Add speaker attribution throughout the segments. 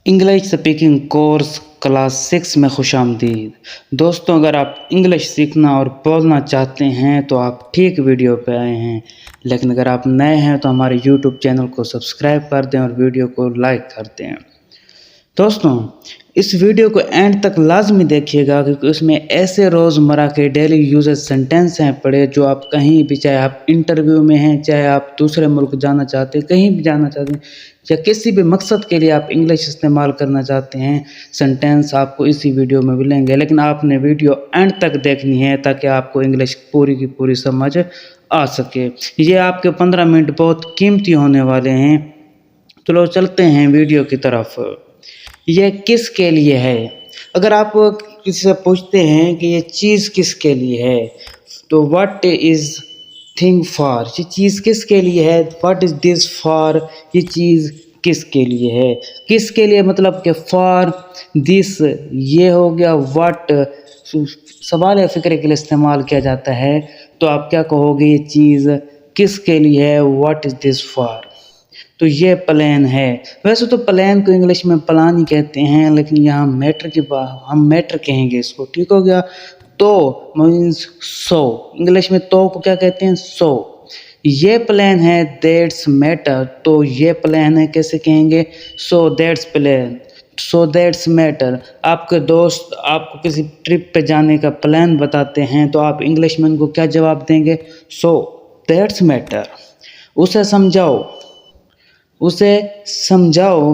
Speaker 1: English speaking course class 6 में खुशामदीद। दोस्तों, अगर आप इंग्लिश सीखना और बोलना चाहते हैं तो आप ठीक वीडियो पे आए हैं। लेकिन अगर आप नए हैं तो हमारे यूट्यूब चैनल को सब्सक्राइब कर दें और वीडियो को लाइक कर दें। दोस्तों, इस वीडियो को एंड तक लाजमी देखिएगा क्योंकि उसमें ऐसे रोज़मर्रा के डेली यूजेज सेंटेंस हैं पड़े जो आप कहीं भी, चाहे आप इंटरव्यू में हैं, चाहे आप दूसरे मुल्क जाना चाहते हैं, कहीं भी जाना चाहते हैं या किसी भी मकसद के लिए आप इंग्लिश इस्तेमाल करना चाहते हैं, सेंटेंस आपको इसी वीडियो में मिलेंगे। लेकिन आपने वीडियो एंड तक देखनी है ताकि आपको इंग्लिश पूरी की पूरी समझ आ सके। ये आपके 15 मिनट बहुत कीमती होने वाले हैं। चलो चलते हैं वीडियो की तरफ। यह किसके लिए है? अगर आप किसी से पूछते हैं कि ये चीज़ किसके लिए है, तो व्हाट इज़ थिंग फॉर, ये चीज़ किसके लिए है? व्हाट इज़ दिस फॉर, ये चीज़ किसके लिए है? किसके लिए मतलब कि फॉर दिस ये हो गया। व्हाट सवाल या फ़िक्र के लिए इस्तेमाल किया जाता है, तो आप क्या कहोगे? ये चीज़ किसके लिए है? What is this for. तो ये प्लेन है। वैसे तो प्लेन को इंग्लिश में प्लान ही कहते हैं, लेकिन यहाँ मैटर की बात, हम मैटर कहेंगे इसको, ठीक हो गया। तो मीन्स सो, इंग्लिश में तो को क्या कहते हैं? सो। ये प्लेन है, दैट्स मैटर। तो ये प्लेन है, कैसे कहेंगे? So that's plain, so that's matter. आपके दोस्त आपको किसी ट्रिप पे जाने का प्लान बताते हैं, तो आप इंग्लिश में उनको क्या जवाब देंगे? सो दैट्स मैटर। उसे समझाओ, उसे समझाओ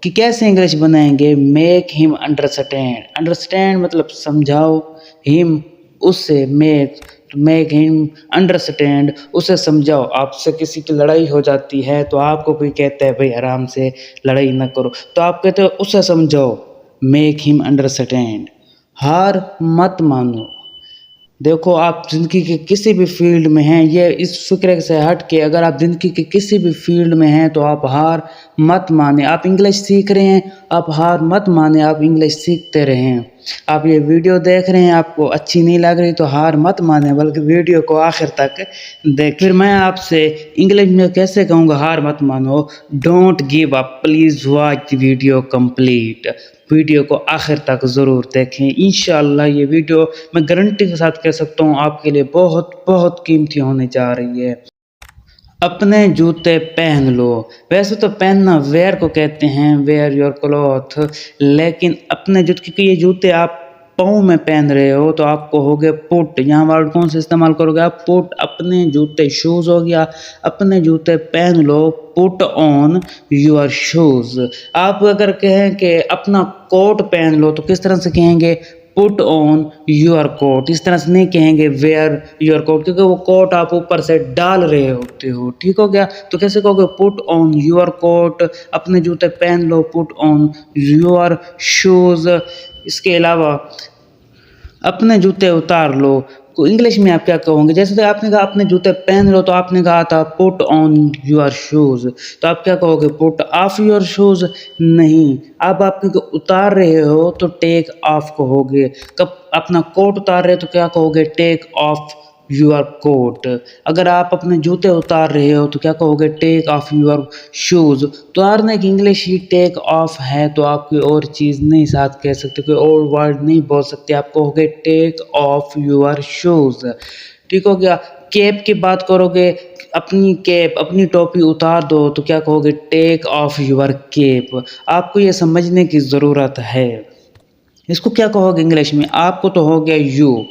Speaker 1: कि कैसे इंग्लिश बनाएंगे? Make him understand. अंडरस्टैंड मतलब समझाओ, हिम उससे, मेक हिम अंडरस्टैंड, उसे समझाओ। आपसे किसी की लड़ाई हो जाती है तो आपको कोई कहता है भाई आराम से लड़ाई ना करो, तो आप कहते हो उसे समझाओ, मेक हिम अंडरस्टैंड। हार मत मानो। देखो, आप ज़िंदगी के किसी भी फील्ड में हैं, ये इस फ़िक्र से हट के अगर आप ज़िंदगी के किसी भी फील्ड में हैं तो आप हार मत माने। आप इंग्लिश सीख रहे हैं, आप हार मत माने, आप इंग्लिश सीखते रहें। आप ये वीडियो देख रहे हैं, आपको अच्छी नहीं लग रही तो हार मत माने, बल्कि वीडियो को आखिर तक देख। फिर मैं आपसे इंग्लिश में कैसे कहूँगा हार मत मानो? Don't give up, please watch the video complete. Video को आखिर तक ज़रूर देखें। इंशाअल्लाह ये वीडियो मैं गारंटी के साथ कह सकता हूँ आपके लिए बहुत बहुत कीमती होने जा रही है। अपने जूते पहन लो। वैसे तो पहनना वेयर को कहते हैं, वेयर योर क्लॉथ, लेकिन अपने जूते, क्योंकि ये जूते आप पाँव में पहन रहे हो तो आप कहोगे पुट। यहाँ वर्ड कौन सा इस्तेमाल करोगे आप? पुट। अपने जूते, शूज़ हो गया, अपने जूते पहन लो, पुट ऑन योर शूज़। आप अगर कहें कि अपना कोट पहन लो तो किस तरह से कहेंगे? Put on your coat. इस तरह से नहीं कहेंगे वेयर योर कोट, क्योंकि वो कोट आप ऊपर से डाल रहे होते हो, ठीक हो गया। तो कैसे कहोगे? पुट ऑन योर कोट, अपने जूते पहन लो, पुट ऑन योर शूज़। इसके अलावा अपने जूते उतार लो, को इंग्लिश में आप क्या कहोगे? जैसे तो आपने कहा अपने जूते पहन लो, तो आपने कहा था पुट ऑन योर शूज़, तो आप क्या कहोगे? Put off your shoes. नहीं, अब आप क्योंकि उतार रहे हो तो टेक ऑफ कहोगे। कब अपना कोट उतार रहे हो तो क्या कहोगे? Take off your coat. अगर आप अपने जूते उतार रहे हो तो क्या कहोगे? Take off your shoes. उतारने की इंग्लिश ही टेक ऑफ है, तो आप कोई और चीज़ नहीं साथ कह सकते, कोई और वर्ड नहीं बोल सकते, आप कहोगे टेक ऑफ योर शूज़, ठीक हो गया। कैप की बात करोगे, अपनी कैप, अपनी टोपी उतार दो, तो क्या कहोगे? Take off your cap. आपको ये समझने की ज़रूरत है। इसको क्या कहोगे इंग्लिश में? आपको तो हो गया यू।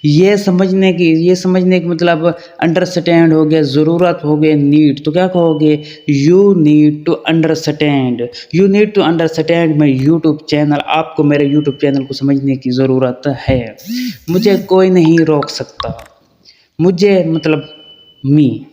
Speaker 1: ये समझने की मतलब अंडरस्टैंड हो गया, ज़रूरत हो गया, नीड। तो क्या कहोगे? You need to understand. You need to understand my YouTube channel. आपको मेरे यूट्यूब चैनल को समझने की ज़रूरत है। मुझे कोई नहीं रोक सकता। मुझे मतलब मी,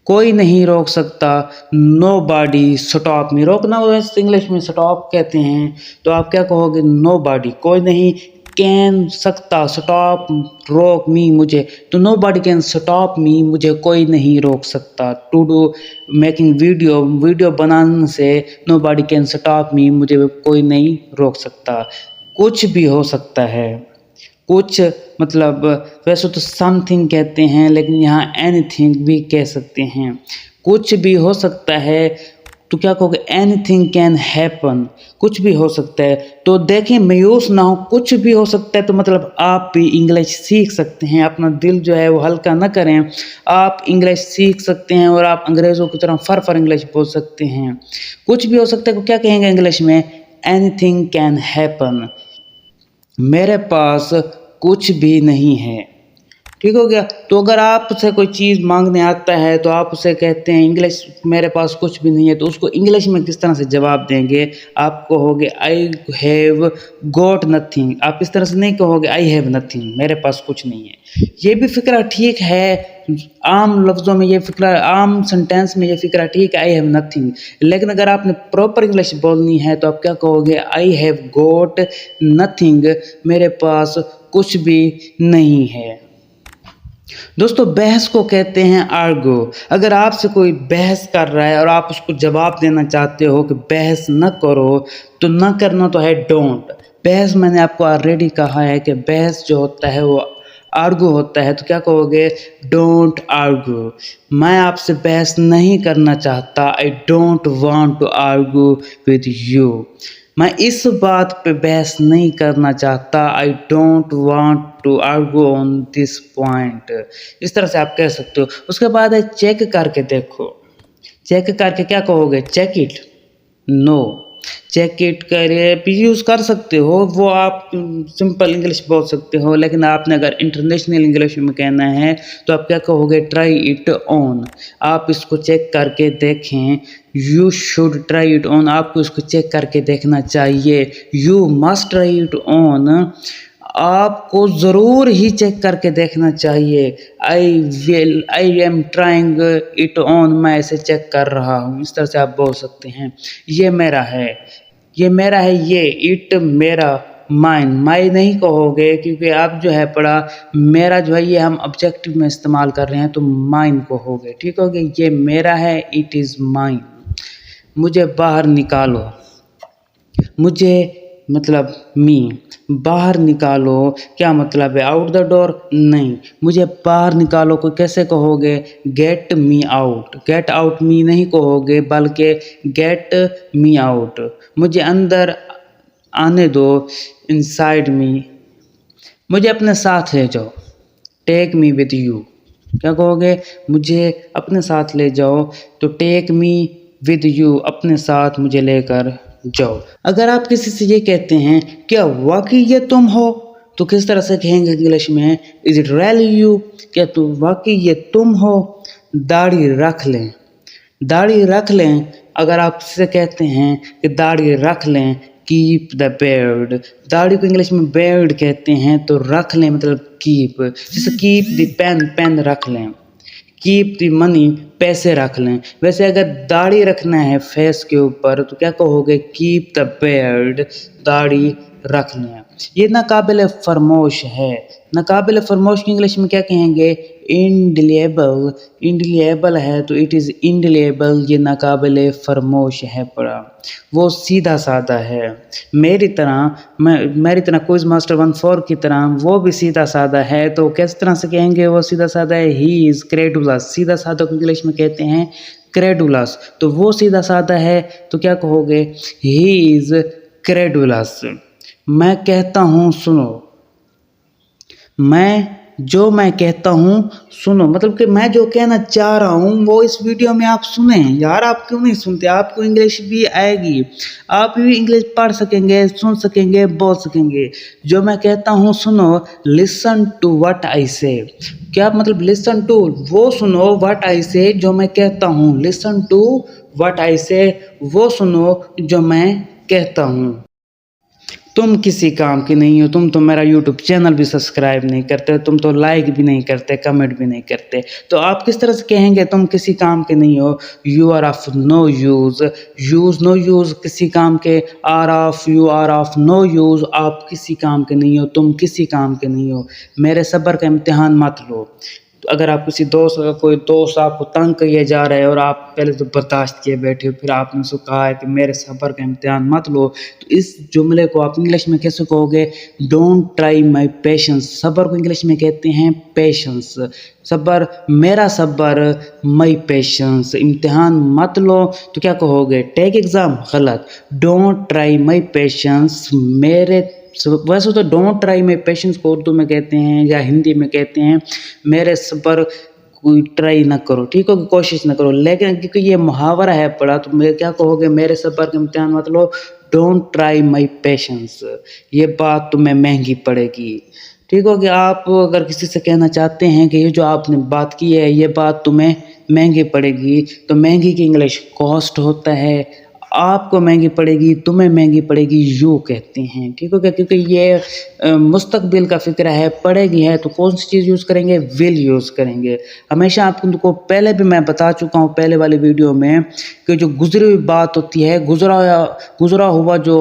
Speaker 1: कोई नहीं रोक सकता। Nobody stop me. रोकना वैसे इंग्लिश में स्टॉप कहते हैं, तो आप क्या कहोगे? नो बॉडी, कोई नहीं कैन सकता, स्टॉप रोक मी, मुझे। तो nobody can stop me, मुझे कोई नहीं रोक सकता। To do making video, video बनाने से nobody can stop me, मुझे कोई नहीं रोक सकता। कुछ भी हो सकता है, कुछ मतलब वैसे तो समथिंग कहते हैं, लेकिन यहाँ एनीथिंग भी कह सकते हैं। कुछ भी हो सकता है, तो क्या कहोगे, एनीथिंग कैन हैपन, कुछ भी हो सकता है। तो देखें मायूस ना हो, कुछ भी हो सकता है, तो मतलब आप भी इंग्लिश सीख सकते हैं। अपना दिल जो है वो हल्का ना करें, आप इंग्लिश सीख सकते हैं और आप अंग्रेज़ों की तरह फर इंग्लिश बोल सकते हैं। कुछ भी हो सकता है, तो क्या कहेंगे इंग्लिश में, एनीथिंग कैन हैपन। मेरे पास कुछ भी नहीं है, ठीक हो गया। तो अगर आपसे कोई चीज़ मांगने आता है तो आप उसे कहते हैं इंग्लिश, मेरे पास कुछ भी नहीं है, तो उसको इंग्लिश में किस तरह से जवाब देंगे, आप कहोगे आई हैव गॉट नथिंग। आप इस तरह से नहीं कहोगे आई हैव नथिंग, मेरे पास कुछ नहीं है। ये भी फिक्रा ठीक है, आम लफ्ज़ों में ये फिक्रा, आम सेंटेंस में ये फिक्रा ठीक है, आई हैव नथिंग। लेकिन अगर आपने प्रॉपर इंग्लिश बोलनी है तो आप क्या कहोगे, आई हैव गॉट नथिंग, मेरे पास कुछ भी नहीं है। दोस्तों बहस को कहते हैं आर्गो। अगर आपसे कोई बहस कर रहा है और आप उसको जवाब देना चाहते हो कि बहस न करो, तो न करना तो है डोंट। बहस मैंने आपको ऑलरेडी कहा है कि बहस जो होता है वो आर्गो होता है, तो क्या कहोगे, डोंट आर्गो। मैं आपसे बहस नहीं करना चाहता, I don't want to argue with you. मैं इस बात पे बहस नहीं करना चाहता, I don't want to argue on this point. इस तरह से आप कह सकते हो। उसके बाद है चेक करके देखो। चेक करके क्या कहोगे, check it, no. Check it करे भी यूज़ कर सकते हो, वो आप सिंपल इंग्लिश बोल सकते हो। लेकिन आपने अगर इंटरनेशनल इंग्लिश में कहना है तो आप क्या कहोगे, ट्राई इट ऑन। आप इसको चेक करके देखें, you should try it on, आपको इसको चेक करके देखना चाहिए। You must try it on, आपको ज़रूर ही चेक करके देखना चाहिए। I am trying it on, मैं इसे चेक कर रहा हूँ। इस तरह से आप बोल सकते हैं। ये मेरा है, ये मेरा है, ये इट मेरा, माइन। माई नहीं कहोगे क्योंकि आप जो है पढ़ा, मेरा जो है ये हम ऑब्जेक्टिव में इस्तेमाल कर रहे हैं, तो माइन कहोगे, ठीक हो गया। ये मेरा है, इट इज़ माइन। मुझे बाहर निकालो, मुझे मतलब मी, बाहर निकालो क्या मतलब है, आउट द डोर, नहीं। मुझे बाहर निकालो को कैसे कहोगे, get me out. Get out me नहीं कहोगे बल्कि गेट मी आउट। मुझे अंदर आने दो, इनसाइड मी। मुझे अपने साथ ले जाओ, टेक मी विद यू। क्या कहोगे, मुझे अपने साथ ले जाओ, तो टेक मी विद यू, अपने साथ मुझे लेकर जाओ। अगर आप किसी से ये कहते हैं क्या वाकई ये तुम हो, तो किस तरह से कहेंगे इंग्लिश में, इज इट रियली यू, क्या तू वाकई ये तुम हो। दाढ़ी रख लें, दाढ़ी रख लें। अगर आप इससे कहते हैं कि दाढ़ी रख लें, कीप द बेयर्ड, दाढ़ी को इंग्लिश में बेयर्ड कहते हैं, तो रख लें मतलब कीप। जैसे कीप द पेन, पेन रख लें। कीप द मनी, पैसे रख लें। वैसे अगर दाढ़ी रखना है फेस के ऊपर तो क्या कहोगे, कीप द बेयर्ड, दाढ़ी रख लें। ये नाकाबिल फरमोश है। नाकाबिल फरमोश की इंग्लिश में क्या कहेंगे, इनडिलेबल। इनडिलेबल है तो इट इज़ इनडिलेबल, ये नाकाबिल फरमोश है पड़ा। वो सीधा साधा है, मेरी तरह क्विज मास्टर 14 की तरह वो भी सीधा साधा है। तो किस तरह से कहेंगे वो सीधा साधा है, ही इज़ क्रेडुलस। सीधा साधा को इंग्लिश में कहते हैं क्रेडुलस, तो वो सीधा साधा है, तो क्या कहोगे, ही इज़ क्रेडुलस। मैं कहता हूँ सुनो, मैं कहता हूँ सुनो, मतलब कि मैं जो कहना चाह रहा हूँ वो इस वीडियो में आप सुने। यार आप क्यों नहीं सुनते, आपको इंग्लिश भी आएगी, आप भी इंग्लिश पढ़ सकेंगे, सुन सकेंगे, बोल सकेंगे। जो मैं कहता हूँ सुनो, लिसन टू व्हाट आई से। क्या मतलब, लिसन टू वो सुनो, व्हाट आई से जो मैं कहता हूँ। लिसन टू व्हाट आई से, वो सुनो जो मैं कहता हूँ। तुम किसी काम की नहीं हो, तुम तो मेरा यूट्यूब चैनल भी सब्सक्राइब नहीं करते, तुम तो लाइक भी नहीं करते, कमेंट भी नहीं करते, तो आप किस तरह से कहेंगे तुम किसी काम के नहीं हो। You are of no use, use no use किसी काम के, are of, you are of no use, आप किसी काम के नहीं हो, तुम किसी काम के नहीं हो। मेरे सब्र का इम्तिहान मत लो। तो अगर आप किसी दोस्त का कोई दोस्त आपको तंग किए जा रहे हैं और आप पहले तो बर्दाश्त किए बैठे हो, फिर आपने उसको कहा है कि मेरे सब्र का इम्तिहान मत लो, तो इस जुमले को आप इंग्लिश में कैसे कहोगे? Don't try my patience. सब्र को इंग्लिश में कहते हैं पेशेंस। सब्र, मेरा सब्र, माई पेशेंस। इम्तिहान मत लो तो क्या कहोगे? टेक एग्ज़ाम, गलत। डोंट ट्राई माई पेशेंस, मेरे, वैसे तो डोंट ट्राई माई पेशेंस को उर्दू में कहते हैं या हिंदी में कहते हैं मेरे सब्र कोई ट्राई ना करो, ठीक हो, कोशिश ना करो। लेकिन क्योंकि ये मुहावरा है पड़ा, तो मैं क्या कहोगे? मेरे सब्र का इम्तिहान मत लो, डोंट ट्राई माई पेशेंस। ये बात तुम्हें महंगी पड़ेगी, ठीक हो गया। आप अगर किसी से कहना चाहते हैं कि ये जो आपने बात की है ये बात तुम्हें महंगी पड़ेगी, तो महंगी की इंग्लिश कॉस्ट होता है। आपको महंगी पड़ेगी, तुम्हें महंगी पड़ेगी, यू कहते हैं, ठीक हो गया। क्योंकि ये मुस्तकबिल का फिक्र है, पड़ेगी है, तो कौन सी चीज़ यूज़ करेंगे? विल यूज़ करेंगे हमेशा। आपको पहले भी मैं बता चुका हूँ पहले वाली वीडियो में कि जो गुजरी हुई बात होती है, गुजरा हुआ जो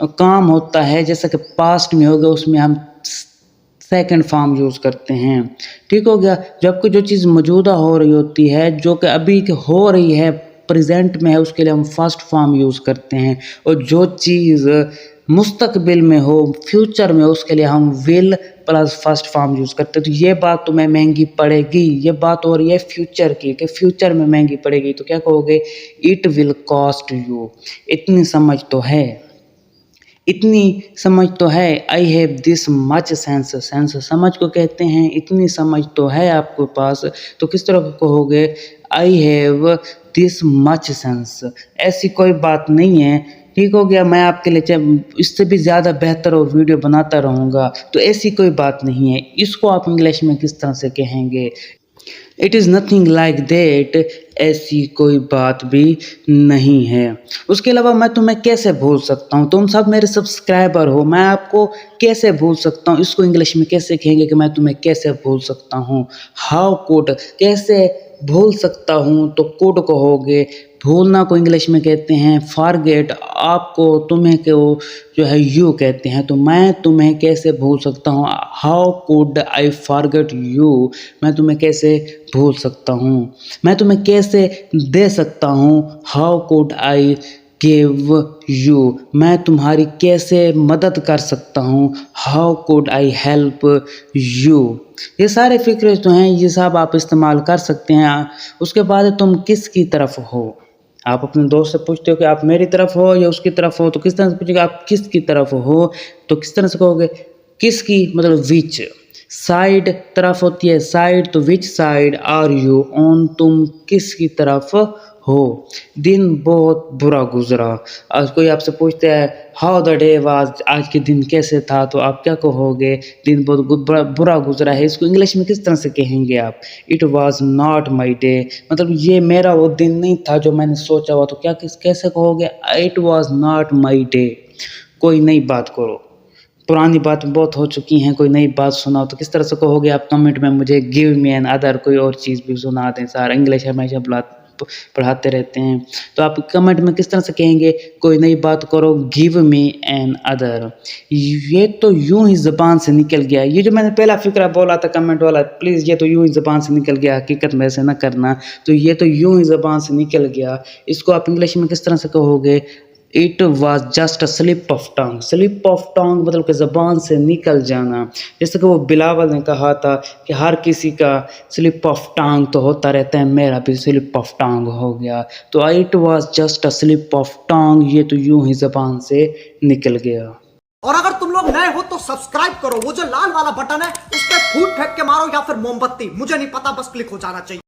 Speaker 1: काम होता है, जैसा कि पास्ट में हो गया, उसमें हम सेकंड फॉर्म यूज़ करते हैं, ठीक हो गया। जबकि जो चीज़ मौजूदा हो रही होती है, जो कि अभी हो रही है, प्रेजेंट में है, उसके लिए हम फर्स्ट फॉर्म यूज़ करते हैं। और जो चीज़ मुस्तकबिल में हो, फ्यूचर में हो, उसके लिए हम will plus first form use करते हैं। तो ये बात तुम्हें महंगी पड़ेगी, ये बात हो रही है फ्यूचर की, कि फ्यूचर में महंगी पड़ेगी, तो क्या कहोगे? It will cost you. इतनी समझ तो है, इतनी समझ तो है। I have this much sense, sense समझ को कहते हैं। इतनी समझ तो है आपके पास, तो किस तरह को कहोगे? I have this much sense. ऐसी कोई बात नहीं है, ठीक हो गया। मैं आपके लिए इससे भी ज़्यादा बेहतर और वीडियो बनाता रहूँगा, तो ऐसी कोई बात नहीं है। इसको आप इंग्लिश में किस तरह से कहेंगे? It is nothing like that, ऐसी कोई बात भी नहीं है। उसके अलावा मैं तुम्हें कैसे भूल सकता हूँ? तुम सब मेरे सब्सक्राइबर हो, मैं आपको कैसे भूल सकता हूँ? इसको इंग्लिश में कैसे कहेंगे कि मैं तुम्हें कैसे भूल सकता हूँ? हाउ कुड, कैसे भूल सकता हूँ, तो कुड कहोगे। भूलना को इंग्लिश में कहते हैं फॉरगेट, आपको, तुम्हें को जो है यू कहते हैं। तो मैं तुम्हें कैसे भूल सकता हूँ? How could I forget you, मैं तुम्हें कैसे भूल सकता हूँ? मैं तुम्हें कैसे दे सकता हूँ? How could I give you, मैं तुम्हारी कैसे मदद कर सकता हूँ? How could I help you. ये सारे फिक्रे जो हैं ये सब आप इस्तेमाल कर सकते हैं। उसके बाद तुम किसकी तरफ हो? आप अपने दोस्त से पूछते हो कि आप मेरी तरफ हो या उसकी तरफ हो, तो किस तरह से पूछेगा? आप किसकी तरफ हो, तो किस तरह से कहोगे? किसकी मतलब विच साइड, तरफ होती है साइड, तो which side are you on, तुम किसकी तरफ हो? दिन बहुत बुरा गुजरा। आज कोई आपसे पूछता है हाउ द डे वाज, आज के दिन कैसे था, तो आप क्या कहोगे? दिन बहुत बुरा गुजरा है। इसको इंग्लिश में किस तरह से कहेंगे आप? It was not my day, मतलब ये मेरा वो दिन नहीं था जो मैंने सोचा हुआ, तो क्या कैसे कहोगे? It was not my day. कोई नई बात करो, पुरानी बात बहुत हो चुकी हैं, कोई नई बात सुनाओ, तो किस तरह से कहोगे आप? कमेंट में मुझे गिव मी एन अदर, कोई और चीज़ भी सुना दें। सारा इंग्लिश हमेशा पढ़ाते रहते हैं, तो आप कमेंट में किस तरह से कहेंगे? कोई नई बात करो, गिव मी एन अदर। ये तो यूं ही ज़बान से निकल गया। ये जो मैंने पहला फिक्रा बोला था कमेंट वाला, प्लीज़ ये तो यूं ही ज़बान से निकल गया, हकीकत में ऐसे ना करना। तो ये तो यूं ही ज़बान से निकल गया, इसको आप इंग्लिश में किस तरह से कहोगे? It was just a slip of tongue. Slip of tongue मतलब कि ज़बान से निकल जाना। जैसे कि वो बिलावल ने कहा था कि हर किसी का स्लिप ऑफ टंग तो होता रहता है, मेरा भी स्लिप ऑफ टंग हो गया। तो it was just a slip of tongue, ये तो यूं ही ज़बान से निकल गया।
Speaker 2: और अगर तुम लोग नए हो तो सब्सक्राइब करो, वो जो लाल वाला बटन है उस पर फूट फेंक के मारो या फिर मोमबत्ती, मुझे नहीं पता, बस क्लिक हो जाना चाहिए।